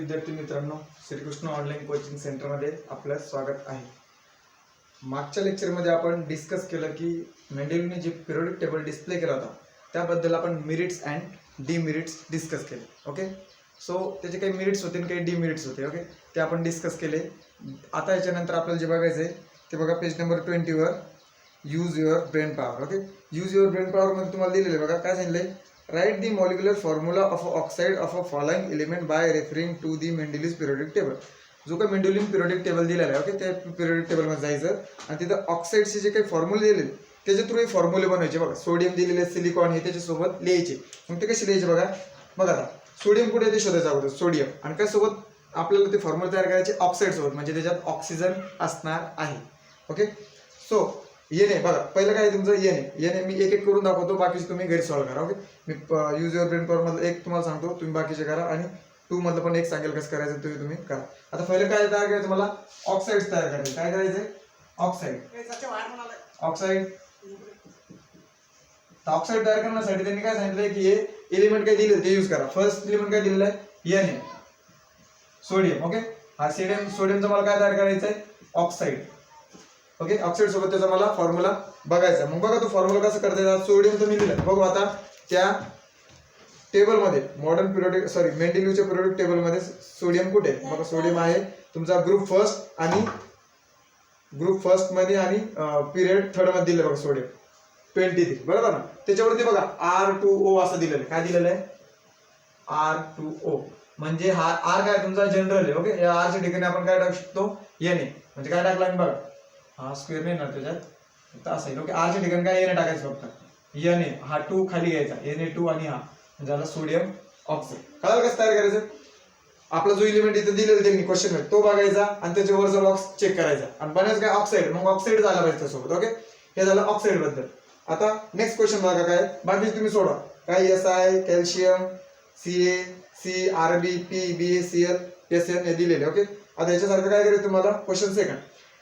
विद्यार्थी मित्रांनो, Shrikrishna online coaching सेंटरमध्ये आपलं स्वागत आहे. मागच्या लेक्चरमध्ये आपण डिस्कस केलं की मेंडेलिव्हने जे पिरियोडिक टेबल डिस्प्ले केला होता त्याबद्दल आपण मेरिट्स अँड डिमेरिट्स डिस्कस केले. ओके, सो त्याचे काही मेरिट्स होते आणि काही डिमेरिट्स होते. ओके, ते आपण डिस्कस केले. आता याच्यानंतर आपल्याला जे बघायचं आहे ते बघा page number 20 were use your brain power. Okay, use your brain power मध्ये तुम्हाला दिलेलं आहे बघा काय सांगितलंय. Write the molecular formula of a oxide of a following element by referring to the Mendeleev's periodic table. जो काही मेंडेलिव्ह पिरियोडिक टेबल दिलेला आहे, ओके, त्या पिरियोडिक टेबलमध्ये जायचं आणि तिथं ऑक्साईडचे जे काही फॉर्म्युले दिलेले त्याच्या थ्रू हे फॉर्म्युले बनवायचे. बघा सोडियम दिलेले, सिलिकॉन हे त्याच्यासोबत लिहायचे. मग ते कसे लिहायचे बघा. बघा आता सोडियम कुठे ते शोधायचं अगोदर, सोडियम, आणि काय सोबत आपल्याला ते फॉर्म्युले तयार करायचे ऑक्साईड सोबत, म्हणजे त्याच्यात ऑक्सिजन असणार आहे. ओके, सो येणे बघा पहिलं काय तुमचं येणे मी एक एक करून दाखवतो, बाकीचे तुम्ही घरी सॉल्व्ह करा. Okay, me use your brain power मधलं एक तुम्हाला सांगतो, तुम्ही बाकीचे करा, आणि 2 मधलं पण एक सांगेल कसं करायचं तुम्ही करा. आता पहिलं काय तयार करायचं, मला ऑक्साईड तयार करायचं. काय करायचंय, ऑक्साईड ऑक्साईड तयार करण्यासाठी त्यांनी काय सांगितलंय की हे एलिमेंट काय दिले ते यूज करा. फर्स्ट एलिमेंट काय दिलेलं आहे, Na, सोडियम. ओके, हा सोडियमचं मला काय तयार करायचं आहे, ऑक्साईड. ओके, ऑक्साईड सोबत त्याचा मला फॉर्म्युला बघायचा. मग बघा तो फॉर्म्युला कसं करता येतात. सोडियम तर मी लिहिलं बघू. आता त्या टेबलमध्ये मॉडर्न पिरियोडिक मेंडेलिव्हच्या पिरियोडिक टेबलमध्ये सोडियम कुठे, बघा सोडियम आहे तुमचा ग्रुप फर्स्ट आणि ग्रुप फर्स्ट मध्ये आणि पिरियड थर्ड मध्ये दिलं बघा सोडियम 23, बरोबर ना. त्याच्यावरती बघा R2O असं दिलेलं आहे. काय दिलेलं आहे, R2O, म्हणजे हा R काय तुमचा जनरल आहे. ओके, या R च्या ठिकाणी आपण काय टाकू शकतो, Na, म्हणजे काय टाकला बघा, हा स्क्वेअर नाही ना त्याच्यात फक्त असं आहे. ओके, R च्या ठिकाणी काय Na टाकायचं फक्त, Na, हा 2 खाली घ्यायचा, Na2, आणि हा झाला सोडियम ऑक्साईड. कळालं कसं तयार करायचं. आपला जो इलिमेंट इथं दिलेला त्यांनी क्वेश्चन मध्ये तो बघायचा आणि त्याच्यावरचा बॉक्स चेक करायचा आणि बनायचं काय ऑक्साईड, मग ऑक्साईड झाला पाहिजे त्यासोबत. ओके, हे झालं ऑक्साईड बद्दल. आता नेक्स्ट क्वेश्चन बघा काय, बाकी तुम्ही सोडवा. काय Si, calcium, Ca, C, Rb, P, BaCl, Sn हे दिलेले. ओके, आता याच्यासारखं काय करायचं तुम्हाला. Question second,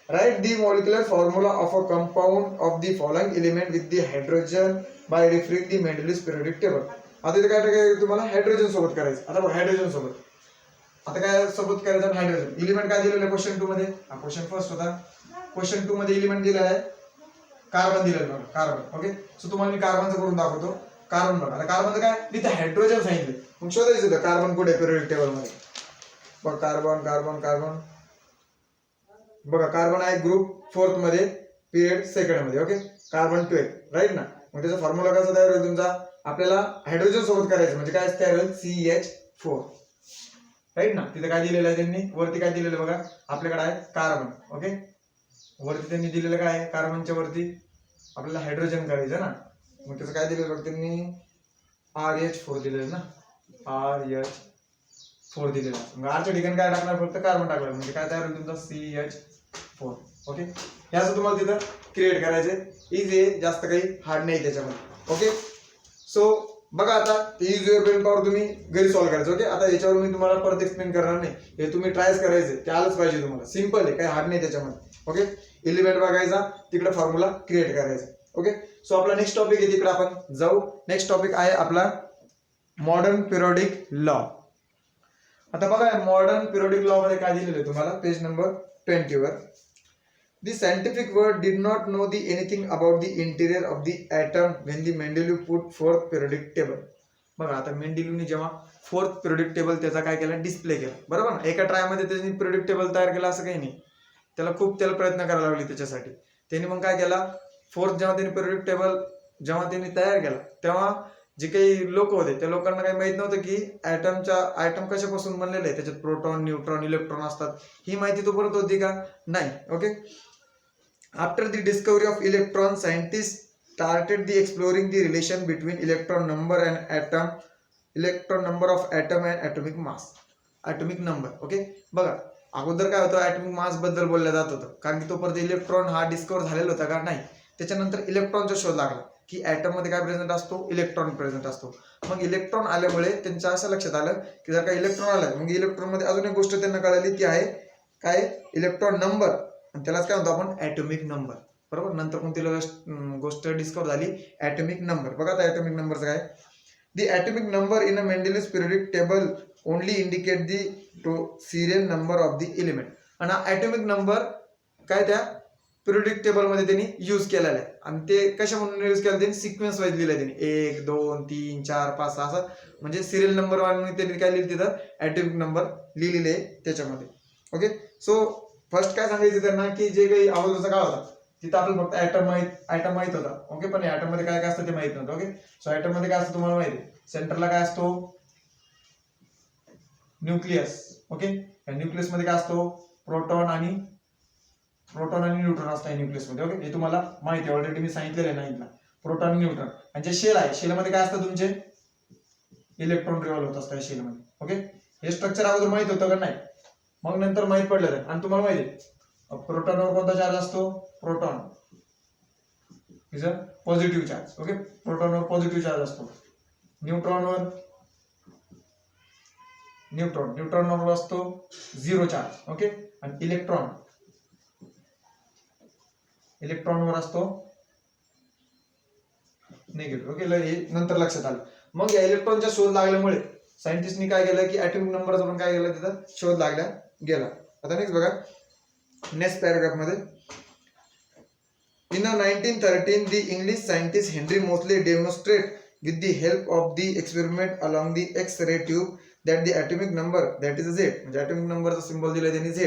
write the molecular formula of a compound of the following element with the hydrogen by referring the Mendeleev's periodic table. आता इथे काय करायचं तुम्हाला, हायड्रोजन सोबत करायचं. आता बघा हायड्रोजन सोबत आता काय सोबत करायचं, हायड्रोजन. एलिमेंट काय दिलेलं आहे क्वेश्चन 2 मध्ये, हा क्वेश्चन फर्स्ट होता. क्वेश्चन 2 मध्ये एलिमेंट दिलेला आहे कार्बन दिलेलं बघा, कार्बन. ओके, सो तुम्हाला मी कार्बनचं करून दाखवतो. कार्बन बघा, आता कार्बनचं काय तिथे हायड्रोजन सांगितलं, मग शोधायचं होतं कार्बन कुठे पिरियोडिक टेबल मध्ये. बघा कार्बन कार्बन कार्बन बघा, कार्बन आहे ग्रुप फोर्थ मध्ये, पिरियड सेकंड मध्ये. ओके, कार्बन 12, राईट ना. मग त्याचा फॉर्म्युला कसा तयार होईल तुमचा, आपल्याला हायड्रोजन सोबत करायचं म्हणजे काय तयार होईल, CH4, राईट ना. तिथे काय दिलेलं आहे त्यांनी, वरती काय दिलेलं बघा, आपल्याकडे आहे कार्बन. ओके, वरती त्यांनी दिलेलं काय आहे, कार्बनच्या वरती आपल्याला हायड्रोजन करायचं ना. मग त्याचं काय दिलेलं बघा त्यांनी, RH4 दिलेलं ना, RH4 दिलेलं. मग आरच्या ठिकाणी काय टाकणार, फक्त कार्बन टाकलं म्हणजे काय तयार होईल तुमचा CH4. ओके, हे असं तुम्हाला तिथं क्रिएट करायचे. इझी आहे, जास्त काही हार्ड नाही त्याच्यामध्ये. ओके, सो बघा आता यूज युअर ब्रेन पॉवर तुम्ही घरी सॉल्व्ह करायचं. ओके, आता याच्यावर मी तुम्हाला परत एक्सप्लेन करणार नाही, हे तुम्ही ट्रायच करायचे, ते आलंच पाहिजे तुम्हाला. सिंपल आहे, काही हार्ड नाही त्याच्यामध्ये. ओके, एलिमेंट बघायचा, तिकडे फॉर्म्युला क्रिएट करायचा. ओके, सो आपला नेक्स्ट टॉपिक आहे, तिकडे आपण जाऊ. नेक्स्ट टॉपिक आहे आपला मॉडर्न पिरियोडिक लॉ. आता बघा मॉडर्न पिरियोडिक लॉ मध्ये काय दिलेलं आहे तुम्हाला, पेज नंबर 20 वर. The scientific world did not know anything about the interior of the atom when the Mendeleev put fourth periodic table. बघा आता मेंडेलिव्हने जेव्हा फोर्थ पिरियोडिक टेबल त्याचा काय केला, डिस्प्ले केला, बरोबर ना. एका ट्राय मध्ये त्यांनी पिरियोडिक टेबल तयार केला असं काही नाही, त्याला प्रयत्न करायला लागले त्याच्यासाठी. त्यांनी मग काय केला, फोर्थ जेव्हा त्यांनी पिरियोडिक टेबल जेव्हा त्यांनी तयार केला तेव्हा जे काही लोक होते त्या लोकांना काही माहित नव्हतं की ॲटम कशापासून बनलेले आहे, त्याच्यात प्रोटॉन, न्यूट्रॉन, इलेक्ट्रॉन असतात, ही माहिती तोपर्यंत होती का, नाही. Okay, after the discovery of electron, scientists started the exploring the relation between electron number of atom and atomic mass. atomic number. Okay, बघा अगोदर काय होतं, ॲटॉमिक मास बद्दल बोललं जात होतं, कारण की तोपर्यंत इलेक्ट्रॉन हा डिस्कवर झालेला होता का, नाही. त्याच्यानंतर इलेक्ट्रॉनचा शोध लागला की ॲटम मध्ये काय प्रेझेंट असतो, इलेक्ट्रॉन प्रेझेंट असतो. मग इलेक्ट्रॉन आल्यामुळे त्यांच्या असं लक्षात आलं की जर का इलेक्ट्रॉन आला, मग इलेक्ट्रॉन मध्ये अजून एक गोष्ट त्यांना कळाली ती आहे काय, इलेक्ट्रॉन नंबर, आणि त्यालाच काय म्हणतो आपण, ॲटॉमिक नंबर. बरोबर, नंतर कोणती गोष्ट डिस्कवर झाली, ॲटॉमिक नंबर. बघा आता ॲटॉमिक नंबरचं काय, The atomic number in a Mendeleev's periodic table only indicate the serial number of the element. आणि हा ॲटॉमिक नंबर काय त्या पिरियोडिक टेबल मध्ये त्यांनी यूज केलेला आहे. आणि ते कशा म्हणून यूज केलं त्यांनी सिक्वेन्स वाईज लिहिलंय त्यांनी 1 2 3 4 5 6 असं म्हणजे सिरियल नंबर वाईज त्यांनी काय लिहिलं तिथं ॲटॉमिक नंबर लिहिलेले आहे त्याच्यामध्ये. ओके. सो फर्स्ट काय सांगायचं त्यांना की जे काही अगोदरचा काळ होता तिथं आपल्याला फक्त ॲटम माहित होता. ओके. पण ॲटम मध्ये काय काय असतं ते माहित नव्हतं. ओके. सो ॲटम मध्ये काय असतं तुम्हाला माहिती आहे. सेंटरला काय असतो न्यूक्लियस. ओके. न्यूक्लियस मध्ये काय असतो प्रोटॉन आणि न्यूट्रॉन असतात न्यूक्लियस मध्ये. ओके. हे तुम्हाला माहिती आहे ऑलरेडी मी सांगितलेलं आहे नाईनला. प्रोटॉन आणि न्यूट्रॉन. आणि जे शेल आहे शेल मध्ये काय असतं तुमचे इलेक्ट्रॉन रिव्हॉल्व होत असतात शेल मध्ये. ओके. हे स्ट्रक्चर अगोदर माहित होतं का नाही मग नंतर माहित पडलं. आणि तुम्हाला माहिती आहे प्रोटॉनवर कोणता चार्ज असतो proton is a positive charge. Okay. प्रोटॉनवर पॉझिटिव्ह चार्ज असतो. न्यूट्रॉनवर असतो झिरो चार्ज. ओके. आणि इलेक्ट्रॉनवर असतो निगेटिव्ह. ओके. हे नंतर लक्षात आलं. मग या इलेक्ट्रॉनच्या शोध लागल्यामुळे सायंटिस्टनी काय केलं की ॲटॉमिक नंबरचा पण काय केलं तिथं शोध लागला गेला. आता नेक्स्ट बघा नेक्स्ट पॅराग्राफ मध्ये in 1913 the English scientist Henry Moseley demonstrated with the help of the experiment along the X-ray tube that the atomic number that is Z म्हणजे atomic number चा सिंबल दिला त्यांनी Z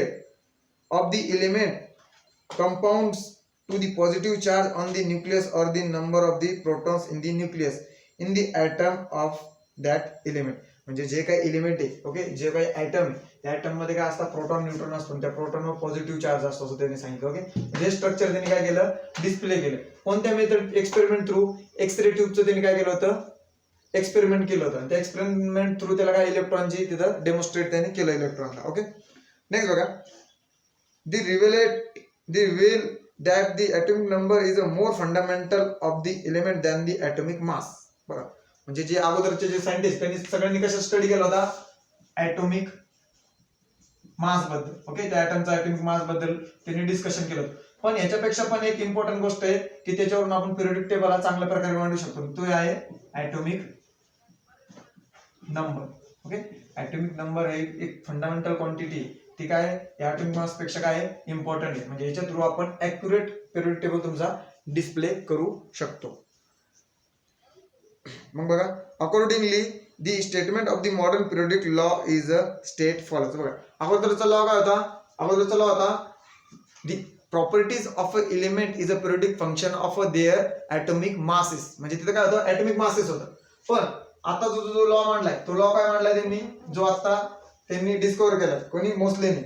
of the element compounds to the positive charge on the nucleus or the number of the protons in the nucleus in the atom of that element. म्हणजे जे काही element आहे okay जे काही item आहे त्या ॲटम मध्ये काय असतात प्रोटॉन न्यूट्रॉन असतो. त्या प्रोटॉनवर पॉझिटिव्ह चार्ज असतो असं त्यांनी सांगितलं. ओके. हे स्ट्रक्चर त्यांनी काय केलं डिस्प्ले केलं. कोणत्या मेथड एक्सपेरिमेंट थ्रू एक्सरे ट्यूबचं त्यांनी काय केलं होतं एक्सपेरिमेंट केलं होतं. त्या एक्सपेरिमेंट थ्रू त्याला काय इलेक्ट्रॉनची तिथं डेमॉन्स्ट्रेट त्यांनी केलं इलेक्ट्रॉनला. ओके. नेक्स्ट बघा the reveal that the atomic number is a more fundamental of the element than the atomic mass. बघा म्हणजे जे अगोदरचे जे सायंटिस्ट त्यांनी सगळ्यांनी कशा स्टडी केला होता ॲटॉमिक मास बद्दल. ओके. त्या ॲटमचा ॲटॉमिक मास बद्दल त्यांनी डिस्कशन केलं. पण याच्यापेक्षा पण एक इम्पॉर्टंट गोष्ट आहे की त्याच्यावरून आपण पिरियोडिक टेबल चांगल्या प्रकारे मांडू शकतो. तो आहे atomic number. Okay. Atomic number हे एक फंडामेंटल क्वांटिटी ती काय या ॲटॉमिक मास पेक्षा काय इम्पॉर्टंट आहे. म्हणजे याच्या थ्रू आपण ॲक्युरेट पिरियोडिक टेबल तुमचा डिस्प्ले करू शकतो. मग बघा accordingly the statement of the modern periodic law is a state follows. बघा अगोदरचा लॉ काय होता the properties of a element is a periodic function of their atomic masses. म्हणजे तिथं काय होतं ॲटॉमिक मासेस होतं. पण आता जो लॉ मांडलाय तो लॉ काय मांडलाय त्यांनी जो आता त्यांनी डिस्कवर केला कोणी मोस्लेने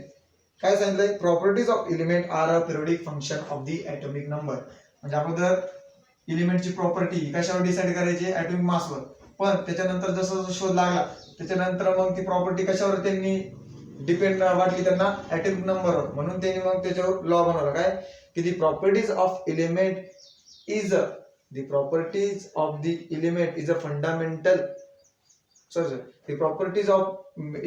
काय सांगितलंय properties of element are a periodic function of the atomic number. म्हणजे अगोदर एलिमेंटची प्रॉपर्टी कशावर डिसाइड करायची ॲटॉमिक मासवर. पण त्याच्यानंतर जसं शोध लागला त्याच्यानंतर मग ती प्रॉपर्टी कशावर त्यांनी डिपेंड वाटली त्यांना ॲटॉमिक नंबरवर. म्हणून त्यांनी मग त्याच्यावर लॉ बनवला काय की the properties of element is a fundamental the properties of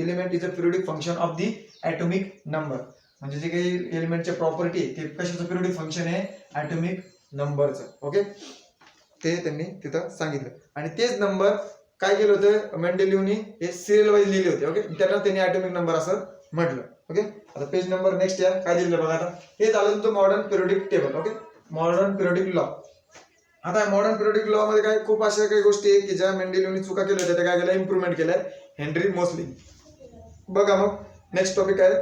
element is a periodic function of the atomic number. म्हणजे जे काही एलिमेंटचे प्रॉपर्टी ते कशाचं पिरियोडिक फंक्शन आहे ॲटॉमिक नंबरचं. ओके. ते त्यांनी तिथं सांगितलं. आणि तेच नंबर काय केलं होतं मेंडेलिव्हनी हे सिरियल वाईज लिहिले होते. ओके. त्यांना त्यांनी ॲटॉमिक नंबर असं म्हटलं. ओके. आता पेज नंबर नेक्स्ट या काय लिहिलं बघा. आता हे झालं तुमचं modern periodic table. Okay. Modern periodic law. आता मॉडर्न पिरियोडिक लॉ मध्ये काय खूप अशा काही गोष्टी आहेत की ज्या मेंडेलिव्हनी चुका केल्या होत्या त्या काय केल्या इम्प्रुव्हमेंट केल्या हेनरी मोस्ली. बघा मग नेक्स्ट टॉपिक आहे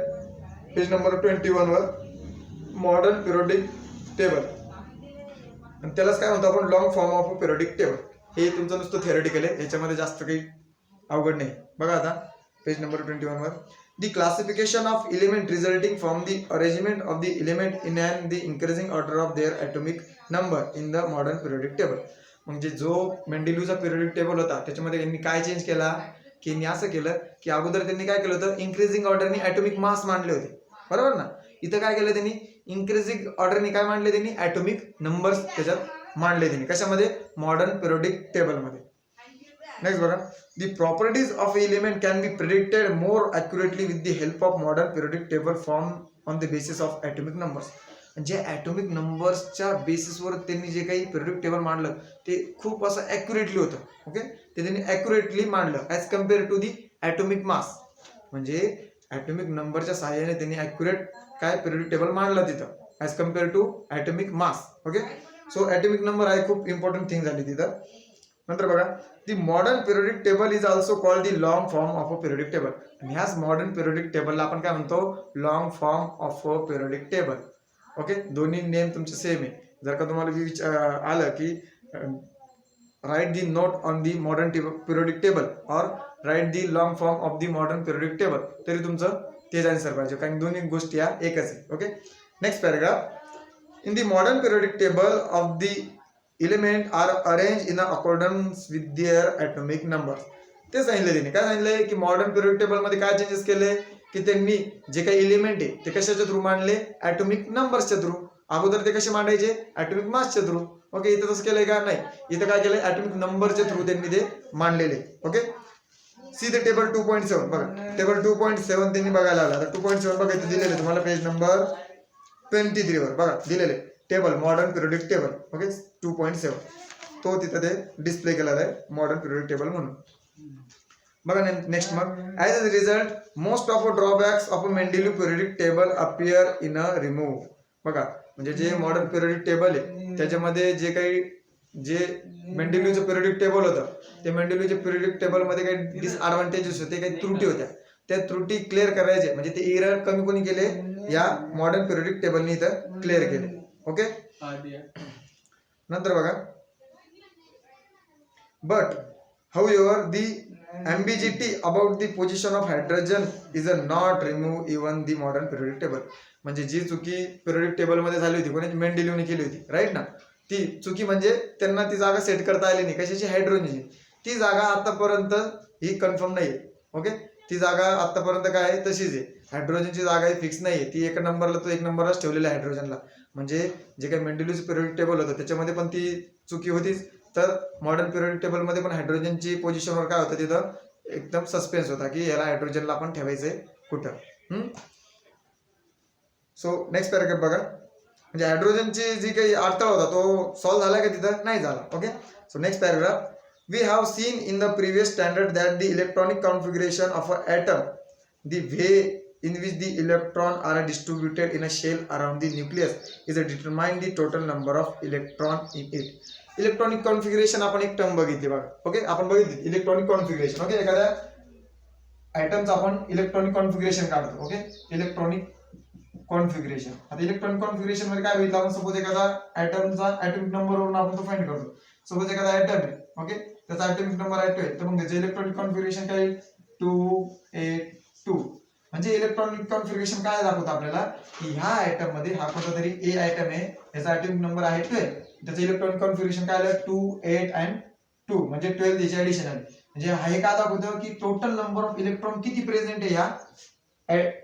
पेज नंबर 21 वर मॉडर्न पिरियोडिक टेबल. आणि त्यालाच काय म्हणतो आपण long form of periodic table. हे तुमचं नुसतं थिअरेटिकल आहे याच्यामध्ये जास्त काही अवघड नाही. बघा आता पेज नंबर 21 वर the classification of element resulting from the arrangement of the element in and the increasing order of their atomic number in the modern periodic table. म्हणजे जो मेंडेलिव्हचा पिरियोडिक टेबल होता त्याच्यामध्ये त्यांनी काय चेंज केला की यांनी असं केलं की अगोदर त्यांनी काय केलं होतं इन्क्रीजिंग ऑर्डरनी ॲटॉमिक मास मांडले होते बरोबर ना. इथं काय केलं त्यांनी इन्क्रीजिंग ऑर्डरनी काय मांडले त्यांनी ॲटॉमिक नंबर्स त्याच्यात मांडले त्यांनी कशामध्ये मॉडर्न पिरियोडिक टेबलमध्ये. नेक्स्ट बघा the properties of element can be predicted more accurately with the help of modern periodic table formed on the basis of atomic numbers. जे ॲटॉमिक नंबर्सच्या बेसिसवर त्यांनी जे काही पिरियोडिक टेबल मांडलं ते खूप असं ॲक्युरेटली होतं. ओके. ते त्यांनी ॲक्युरेटली मांडलं as compare to the atomic mass, म्हणजे ॲटॉमिक नंबरच्या सहाय्याने त्यांनी ॲक्युरेट काय पिरियोडिक टेबल मांडला तिथं as compare to atomic mass. Okay, so atomic number आहे खूप इम्पॉर्टंट थिंग झाली तिथं. नंतर बघा, the modern periodic table is also called the long form of a periodic table. आणि ह्याच मॉडर्न पिरियोडिक टेबलला आपण काय म्हणतो, long form of a periodic table. Okay, दोन्ही नेम तुमचे सेम आहे. जर का तुम्हाला आलं की right the note on the modern periodic table और right the long form of the modern periodic table, तरी तुमचं तेच आन्सर पाहिजे, कारण दोन्ही गोष्टी या एकच आहे. Okay, next paragraph. In the modern periodic table of the element are arrange in accordance with their atomic number. ते सांगितलं त्यांनी, काय सांगितलंय की मॉडर्न पिरियोडिक टेबल मध्ये काय चेंजेस केले की त्यांनी जे काही एलिमेंट आहे ते कशाच्या थ्रू मांडले, ॲटॉमिक नंबर्सच्या थ्रू. अगोदर ते कसे मांडायचे, ॲटॉमिक मासच्या थ्रू. ओके, इथं तसं केलंय का, नाही, इथं काय केलंय, ॲटॉमिक नंबरच्या थ्रू त्यांनी ते मांडलेले. Okay, see the table 2.7. बघा, टेबल 2.7 त्यांनी बघायला आला. तर 2.7 बघा इथे दिलेले तुम्हाला पेज नंबर 23 वर बघा दिलेले table, modern periodic table. Okay, 2.7 तो तिथं ते डिस्प्ले केलेला आहे मॉडर्न पिरियोडिक टेबल म्हणून. बघा नेक्स्ट, मग as a result most of a drawbacks of a Mendeleev periodic table appear in a remove. बघा, म्हणजे जे मॉडर्न पिरियोडिक टेबल आहे त्याच्यामध्ये जे मेंडेलिव्हचं पिरियोडिक टेबल होतं, ते मेंडेलिव्हच्या पिरियोडिक टेबल मध्ये काही डिसएडव्हान्टेजेस होते, काही त्रुटी होत्या. त्या त्रुटी क्लिअर करायचे, म्हणजे ते एरर कमी कोणी केले, या मॉडर्न पिरियोडिक टेबलने इथं क्लिअर केले. ओके, नंतर बघा, but however the ambiguity about the position of hydrogen is not removed even the modern periodic table. म्हणजे जी चुकी पिरियोडिक टेबल मध्ये झाली होती, कोणी मेंडेलिव्हने केली होती, राईट ना, ती चुकी म्हणजे त्यांना ती जागा सेट करता आली नाही, कशाची, हायड्रोजनची. ती जागा आतापर्यंत ही कन्फर्म नाहीये. ओके, ती जागा आतापर्यंत काय आहे, तशीच आहे. हायड्रोजनची जागा ही फिक्स नाहीये, ती एक नंबरला, तो एक नंबरलाच ठेवलेला आहे हायड्रोजनला. म्हणजे जे काही मेंडेलिव्हचं पिरियोडिक टेबल होतं त्याच्यामध्ये पण ती चुकी होतीच. तर मॉडर्न पिरियोडिक टेबल मध्ये पण हायड्रोजनची पोझिशनवर काय होतं, तिथं एकदम सस्पेन्स होता की याला हायड्रोजनला आपण ठेवायचंय कुठं. सो नेक्स्ट पॅराग्राफ बघा, म्हणजे हायड्रोजनची जी काही अडथळा होता तो सॉल्व्ह झाला का, तिथं नाही झाला. Okay, so next paragraph. We have seen in the previous standard that the electronic configuration of a atom, the way in which the electron are distributed in a shell around the nucleus is a determine the total number of electron in it. Electronic configuration आपण एक term बघितली बघा. Okay, आपण बघितली electronic configuration. Okay, एखाद्या ॲटमचं आपण electronic configuration काढतो. Okay, electronic configuration. आता इलेक्ट्रॉनिक कॉन्फिगरेशन मध्ये काय बघितलं आपण, सपोज एखादा ॲटमचा ॲटॉमिक नंबर वरून आपण तो फाइंड करतो. सपोज एखादा ॲटम आहे, ओके, त्याचा ॲटॉमिक नंबर आहे 12, तर मग त्याचे इलेक्ट्रॉनिक कॉन्फिगरेशन काय, 282. म्हणजे इलेक्ट्रॉनिक कॉन्फिगरेशन काय दाखवतं आपल्याला की ह्या आयटम मध्ये हा कोणता तरी ए आयटम आहे, याचा ॲटॉमिक नंबर आहे 12, त्याचं इलेक्ट्रॉनिक कॉन्फिगरेशन काय आलं, 2, 8 and 2, म्हणजे 12 त्याची ऍडिशन आली. म्हणजे हे काय दाखवतं की टोटल नंबर ऑफ इलेक्ट्रॉन किती प्रेझेंट आहे या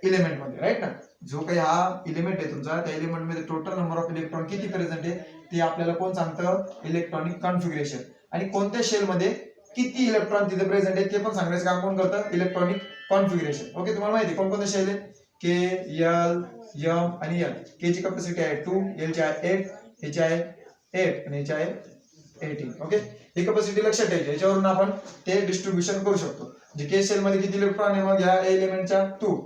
एलिमेंट मध्ये, राईट ना. जो काही हा एलिमेंट आहे तुमचा, त्या एलिमेंट मध्ये टोटल नंबर ऑफ इलेक्ट्रॉन किती प्रेझेंट आहे ते आपल्याला कोण सांगतं, इलेक्ट्रॉनिक कॉन्फिगरेशन. आणि कोणत्या शेल मध्ये किती इलेक्ट्रॉन तिथे प्रेझेंट आहे ते पण सांगण्याचं काम कोण करतं, इलेक्ट्रॉनिक कॉन्फिगरेशन. ओके, तुम्हाला माहिती कोणकोणते शेल आहे, के, एल, एम आणि एल. के ची कॅपॅसिटी आहे 2, एल ची आहे 8, याची आहे 8 आणि याची आहे 18. ओके, ही कॅपॅसिटी लक्षात ठेवायची, याच्यावरून आपण ते डिस्ट्रीब्युशन करू शकतो. जे के शेल मध्ये किती इलेक्ट्रॉन आहे, मग ह्या एलिमेंटच्या 2,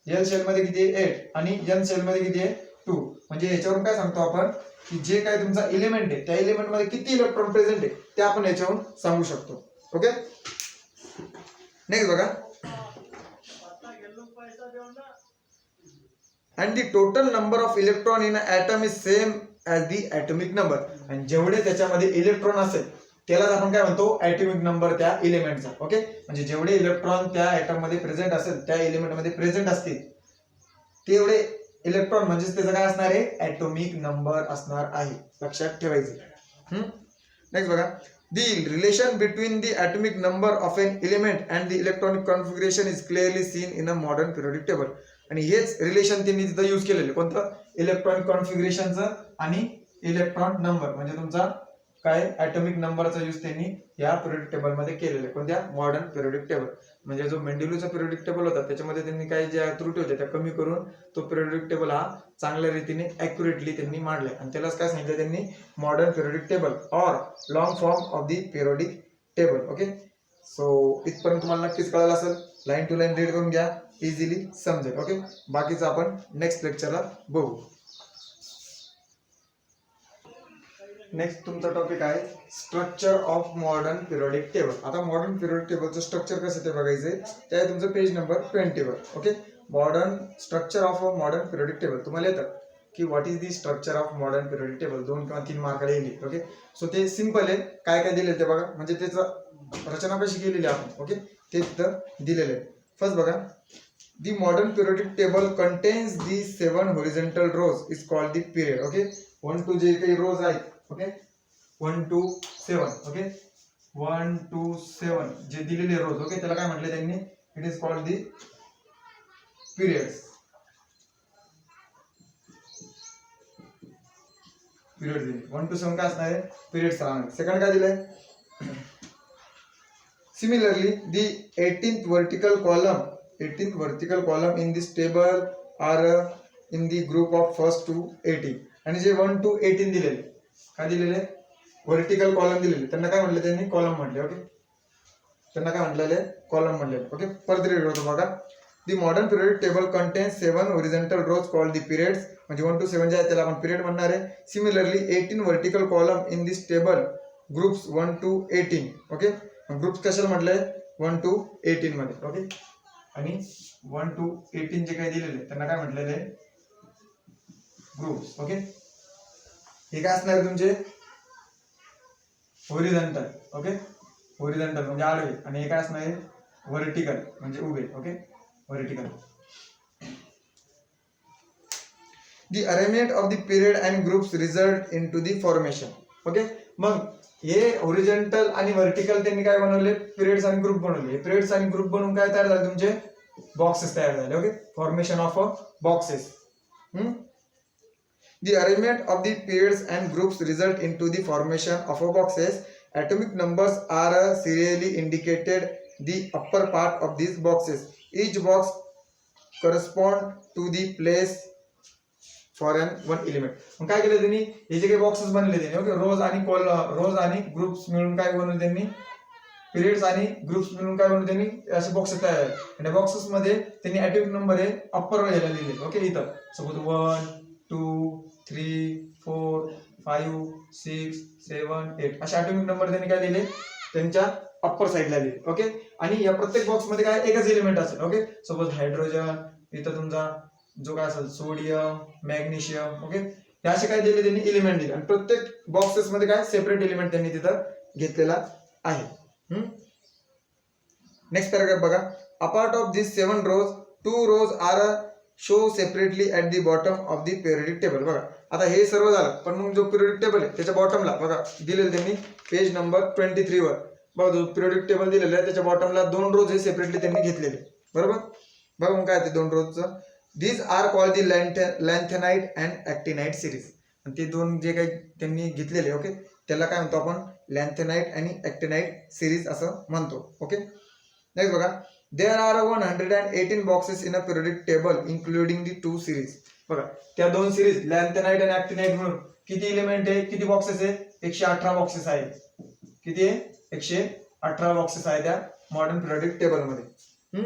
एल शेल मध्ये किती आहे 8 आणि एन शेल मध्ये किती आहे 2. म्हणजे याच्यावरून काय सांगतो आपण की जे काय तुमचा एलिमेंट आहे त्या एलिमेंट मध्ये किती इलेक्ट्रॉन प्रेझेंट आहे ते आपण याच्यावरून सांगू शकतो. ओके, नेक्स्ट बघा, and the total number of electron in an atom is same as the atomic number. आणि जेवढे त्याच्यामध्ये इलेक्ट्रॉन असेल त्यालाच आपण काय म्हणतो, ॲटॉमिक नंबर त्या एलिमेंटचा. ओके, म्हणजे जेवढे इलेक्ट्रॉन त्या ॲटम मध्ये प्रेझेंट असेल, त्या एलिमेंट मध्ये प्रेझेंट असतील, तेवढे इलेक्ट्रॉन म्हणजे त्याचा काय असणार आहे, ॲटॉमिक नंबर असणार आहे, लक्षात ठेवायचे. नेक्स्ट बघा, the relation between the atomic number of an element and the electronic configuration is clearly seen in a modern periodic table. आणि हेच रिलेशन त्यांनी तिथं यूज केलेले, कोणतं, इलेक्ट्रॉनिक कॉन्फिगरेशनचं आणि इलेक्ट्रॉन नंबर म्हणजे तुमचा काय ॲटॉमिक नंबरचा यूज त्यांनी या पिरियोडिक टेबल मध्ये केलेले, कोणत्या, मॉडर्न पिरियोडिक टेबल. म्हणजे जो मेंडेलिव्हचा पिरियोडिक टेबल होता त्याच्यामध्ये त्यांनी काही ज्या त्रुटी होत्या त्या कमी करून तो पिरियोडिक टेबल हा चांगल्या रीतीने ॲक्युरेटली त्यांनी मांडलाय. आणि त्यालाच काय सांगितलं त्यांनी, मॉडर्न पिरियोडिक टेबल और long form of the periodic table. Okay, so इथपर्यंत तुम्हाला नक्कीच कळालं असेल. लाईन टू लाईन रीड करून घ्या, इझिली समजेल. ओके, बाकीचं आपण नेक्स्ट लेक्चरला बघू. नेक्स्ट तुमचा टॉपिक आहे structure of modern periodic table. आता मॉडर्न पिरियोडिक टेबलचं स्ट्रक्चर कसं ते बघायचंय. ते आहे तुमचं पेज नंबर 20 वर. Okay, modern structure of a modern periodic table. तुम्हाला येतं की what is the structure of modern periodic table. 2 किंवा 3 मार्काला येईल. ओके, सो ते सिंपल आहे. काय काय दिले ते बघा, म्हणजे त्याचं रचना कशी केलेली आपण. ओके, ते तिथं दिलेलं आहे. फर्स्ट बघा, the modern periodic table contains the 7 horizontal rows is called the period. Okay, 1 2 जे काही रोज आहेत. ओके, 1 2 7. ओके, 1 2 7 जे दिलेले रोज. ओके, त्याला काय म्हटले त्यांनी, it is called the periods. Period दिले 1 to 7 काय असणार आहे, पिरियड्स राहणार. सेकंड काय दिलंय, similarly the 18th vertical column in this table are in the group of first to 18. आणि जे 1 to 18 दिलेले, काय दिलेले, व्हर्टिकल कॉलम दिलेले, त्यांना काय म्हटले त्यांनी, कॉलम म्हटले. ओके, त्यांना काय म्हटलेले, कॉलम म्हटले. ओके, परत रीड होतो बघा. The modern periodic table contains 7 horizontal rows called the periods. म्हणजे 1 to 7 जे आहे त्याला आपण पिरियड म्हणणार आहे. Similarly 18 vertical column in this table groups 1 to 18. Okay, groups कशाला म्हटले, 1 to 18 मध्ये. ओके, आणि 1 to 18 जे काही दिलेले त्यांना काय म्हटलेले, ग्रुप्स. ओके, हे काय असणार तुमचे हॉरिझॉन्टल. ओके, हॉरिझॉन्टल म्हणजे आडवे, आणि हे काय असणार आहे, व्हर्टिकल म्हणजे उभे. Okay, vertical. The arrangement of the period and groups result into the formation. Okay, मग हे हॉरिझॉन्टल आणि व्हर्टिकल त्यांनी काय बनवले, पिरियड्स आणि ग्रुप बनवले. हे पिरियड्स आणि ग्रुप बनवून काय तयार झाले, तुमचे बॉक्सेस तयार झाले. Okay, formation of boxes. The arrangement of the periods and groups result into the formation of a boxes. Atomic numbers are serially indicated the upper part of these boxes. Each box correspond to the place for an one element. मग काय केलं त्यांनी, हे जे काही boxes बनवले त्यांनी. Okay, रोज आणि ग्रुप्स मिळून काय बनवले त्यांनी, पिरियड्स आणि ग्रुप्स मिळून काय बनवले त्यांनी, असे बॉक्सेस तयार झाले. आणि बॉक्सेस मध्ये त्यांनी ॲटॉमिक नंबर हे अप्पर ह्याला लिहिले. ओके, इथं सपोज 1 2 3 4 5 6 7 8 असे ॲटॉमिक नंबर त्यांनी काय लिहिले, त्यांच्या अप्पर साइडला लिहिले. ओके, आणि या प्रत्येक बॉक्स मध्ये काय एकच एलिमेंट असेल. ओके, सपोज हायड्रोजन, इथं तुमचा जो काय असेल सोडियम, मॅग्नेशियम. ओके, हे असे काय दिले त्यांनी, एलिमेंट दिले, आणि प्रत्येक बॉक्सेस मध्ये काय सेपरेट एलिमेंट त्यांनी तिथं घेतलेला आहे. नेक्स्ट पॅराग्राफ बघा. Apart of this 7 rows 2 rows are show separately at the bottom of the periodic table. बघा, आता हे सर्व झालं, पण मग जो पिरियोडिक टेबल आहे त्याच्या बॉटमला बघा दिलेलं त्यांनी पेज नंबर 23 वर. बघा, जो पिरियोडिक टेबल दिलेलं आहे त्याच्या बॉटमला 2 rows हे सेपरेटली त्यांनी घेतलेले. बरोबर, बघा मग काय ते 2 rows. These are called the lanthanide and actinide series. आणि ते 2 जे काही त्यांनी घेतलेले, ओके, त्याला काय म्हणतो आपण, लॅन्थेनाइट आणि ॲक्टिनाइट सिरीज असं म्हणतो. ओके, नेक्स्ट बघा. There are 118 boxes in a periodic table including the 2 series. बघा, त्या 2 सिरीज लॅन्थेनाइट आणि ॲक्टिनाइट म्हणून किती एलिमेंट आहे, किती बॉक्सेस आहे, 118 बॉक्सेस आहेत. किती आहे, 118 बॉक्सेस आहेत त्या मॉडर्न पिरियोडिक टेबल मध्ये.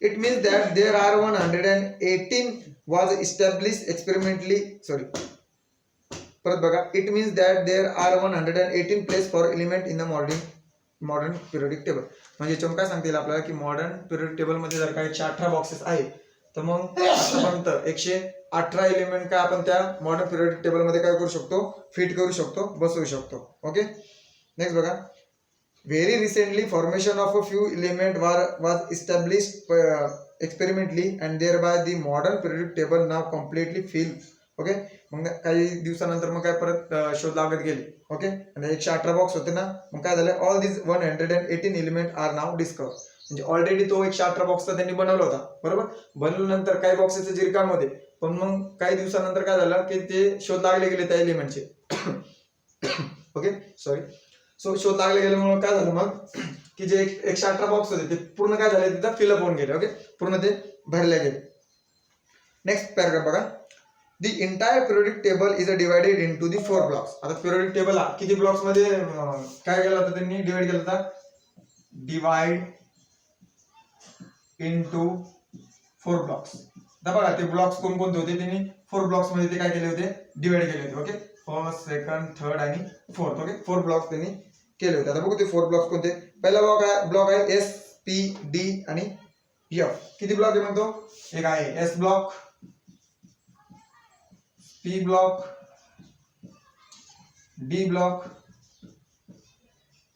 It means that there are 118 was established experimentally. परत बघा. It means that there are 118 place for element in the modern periodic table. म्हणजे याच्यावर काय सांगता येईल आपल्याला की मॉडर्न पिरियोडिक टेबल मध्ये जर का 118 बॉक्सेस आहेत, तर मग आतापर्यंत 118 एलिमेंट काय आपण त्या मॉडर्न पिरियोडिक टेबल मध्ये काय करू शकतो, फिट करू शकतो, बसवू शकतो. ओके, नेक्स्ट बघा. Very recently formation of a few element was established experimentally and thereby the modern periodic table now completely filled. Okay, मग काही दिवसानंतर मग काय परत शोध लागत गेले. ओके, आणि 118 बॉक्स होते ना, मग काय झालं, ऑल दिस 118 एलिमेंट आर नाव डिस्कवर. म्हणजे ऑलरेडी तो 118 बॉक्सचा त्यांनी बनवला होता. बरोबर, बनवल्यानंतर काही बॉक्सेसचे जिरकाम होते, पण मग काही दिवसानंतर काय झालं की ते शोध लागले गेले त्या एलिमेंटचे. Okay, sorry. सो शोध लागले गेल्यामुळे काय झालं मग की जे 118 बॉक्स होते ते पूर्ण काय झाले, तिथं फिलअप होऊन गेले. ओके, पूर्ण ते भरले गेले. नेक्स्ट पॅराग्राफ बघा. The entire periodic table is divided into the 4 blocks. आता पिरियोडिक टेबल किती ब्लॉक्स मध्ये काय केलं होतं त्यांनी डिवाइड केलं होतं, डिवाइड इनटू 4 ब्लॉक्स. आता बघा ते ब्लॉक्स कोणकोणते होते, त्यांनी 4 ब्लॉक्स मध्ये ते काय केले होते, डिवाइड केले होते. ओके, फर्स्ट, सेकंड, थर्ड आणि फोर्थ. ओके, 4 ब्लॉक्स त्यांनी केले होते. आता बघू ते 4 ब्लॉक्स कोणते. पहिला ब्लॉक आहे एस, पी, डी आणि एफ. किती ब्लॉक आहे म्हणतो, एक आहे S block, P block, D block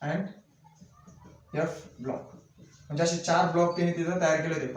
and F block. म्हणजे असे 4 ब्लॉक त्यांनी तिथं तयार केले होते.